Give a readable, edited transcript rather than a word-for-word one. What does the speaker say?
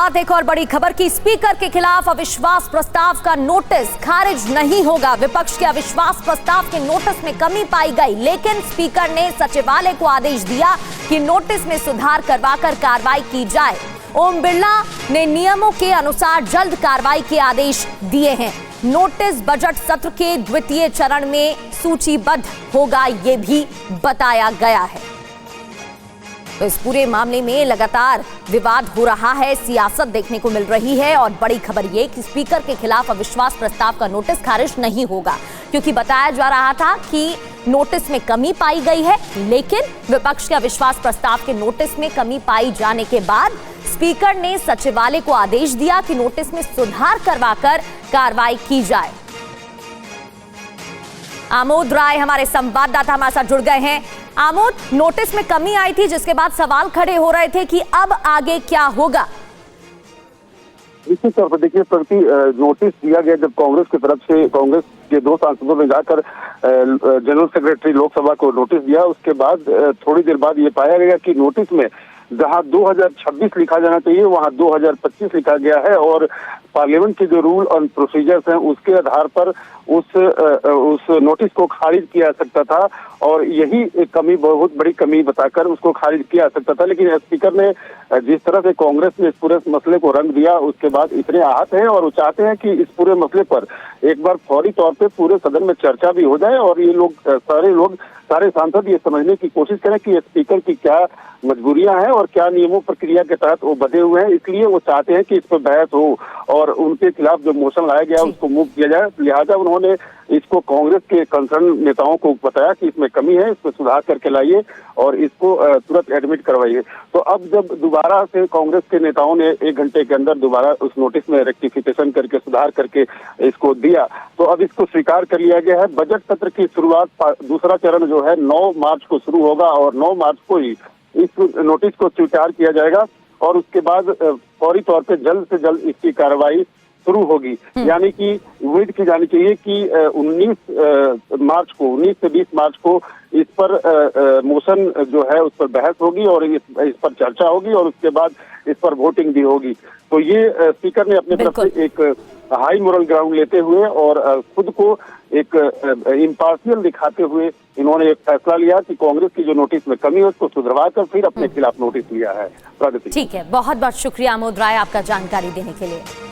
साथ एक और बड़ी खबर की, स्पीकर के खिलाफ अविश्वास प्रस्ताव का नोटिस खारिज नहीं होगा। विपक्ष के अविश्वास प्रस्ताव के नोटिस में कमी पाई गई, लेकिन स्पीकर ने सचिवालय को आदेश दिया कि नोटिस में सुधार करवाकर कार्रवाई की जाए। ओम बिरला ने नियमों के अनुसार जल्द कार्रवाई के आदेश दिए हैं। नोटिस बजट सत्र के द्वितीय चरण में सूचीबद्ध होगा, ये भी बताया गया है। तो इस पूरे मामले में लगातार विवाद हो रहा है, सियासत देखने को मिल रही है और बड़ी खबर ये कि स्पीकर के खिलाफ अविश्वास प्रस्ताव का नोटिस खारिज नहीं होगा, क्योंकि बताया जा रहा था कि नोटिस में कमी पाई गई है, लेकिन विपक्ष के अविश्वास प्रस्ताव के नोटिस में कमी पाई जाने के बाद स्पीकर ने सचिवालय को आदेश दिया कि नोटिस में सुधार करवाकर कार्रवाई की जाए। आमोद राय हमारे संवाददाता हमारे साथ जुड़ गए हैं। आमोद, नोटिस में कमी आई थी जिसके बाद सवाल खड़े हो रहे थे कि अब आगे क्या होगा। निश्चित तौर पर देखिए, प्रति नोटिस दिया गया जब कांग्रेस की तरफ से, कांग्रेस के 2 सांसदों ने जाकर जनरल सेक्रेटरी लोकसभा को नोटिस दिया। उसके बाद थोड़ी देर बाद ये पाया गया कि नोटिस में जहां 2026 लिखा जाना चाहिए वहां 2025 लिखा गया है और पार्लियामेंट के जो रूल और प्रोसीजर्स हैं उसके आधार पर उस नोटिस को खारिज किया जा सकता था और यही एक कमी, बहुत बड़ी कमी बताकर उसको खारिज किया जा सकता था। लेकिन स्पीकर ने जिस तरह से कांग्रेस ने इस पूरे मसले को रंग दिया, उसके बाद इतने आहत हैं और वो चाहते हैं कि इस पूरे मसले पर एक बार फौरी तौर पे पूरे सदन में चर्चा भी हो जाए और ये लोग सारे सांसद ये समझने की कोशिश करें कि स्पीकर की क्या मजबूरियां हैं और क्या नियमों प्रक्रिया के तहत वो बंधे हुए हैं। इसलिए वो चाहते हैं कि इस पर बहस हो और उनके खिलाफ जो मोशन लाया गया उसको मूव किया जाए। लिहाजा उन्होंने इसको कांग्रेस के कंसर्न नेताओं को बताया कि इसमें कमी है, इसमें सुधार करके लाइए और इसको तुरंत एडमिट करवाइए। तो अब जब दोबारा से कांग्रेस के नेताओं ने 1 घंटे के अंदर दोबारा उस नोटिस में रेक्टिफिकेशन करके, सुधार करके इसको दिया, तो अब इसको स्वीकार कर लिया गया है। बजट सत्र की शुरुआत, दूसरा चरण जो है 9 मार्च को शुरू होगा और 9 मार्च को ही इस नोटिस को स्वीकार किया जाएगा और उसके बाद फौरी तौर पे जल्द से जल्द इसकी कार्रवाई शुरू होगी। यानी कि उम्मीद की जानी चाहिए कि 19 से 20 मार्च को इस पर मोशन जो है उस पर बहस होगी और इस पर चर्चा होगी और उसके बाद इस पर वोटिंग भी होगी। तो ये स्पीकर ने अपनी तरफ से एक हाई मोरल ग्राउंड लेते हुए और खुद को एक इम्पार्शियल दिखाते हुए इन्होंने एक फैसला लिया कि कांग्रेस की जो नोटिस में कमी है उसको सुधरवा कर फिर अपने खिलाफ नोटिस लिया है। प्रगति, ठीक है, बहुत बहुत शुक्रिया आमोद राय आपका जानकारी देने के लिए।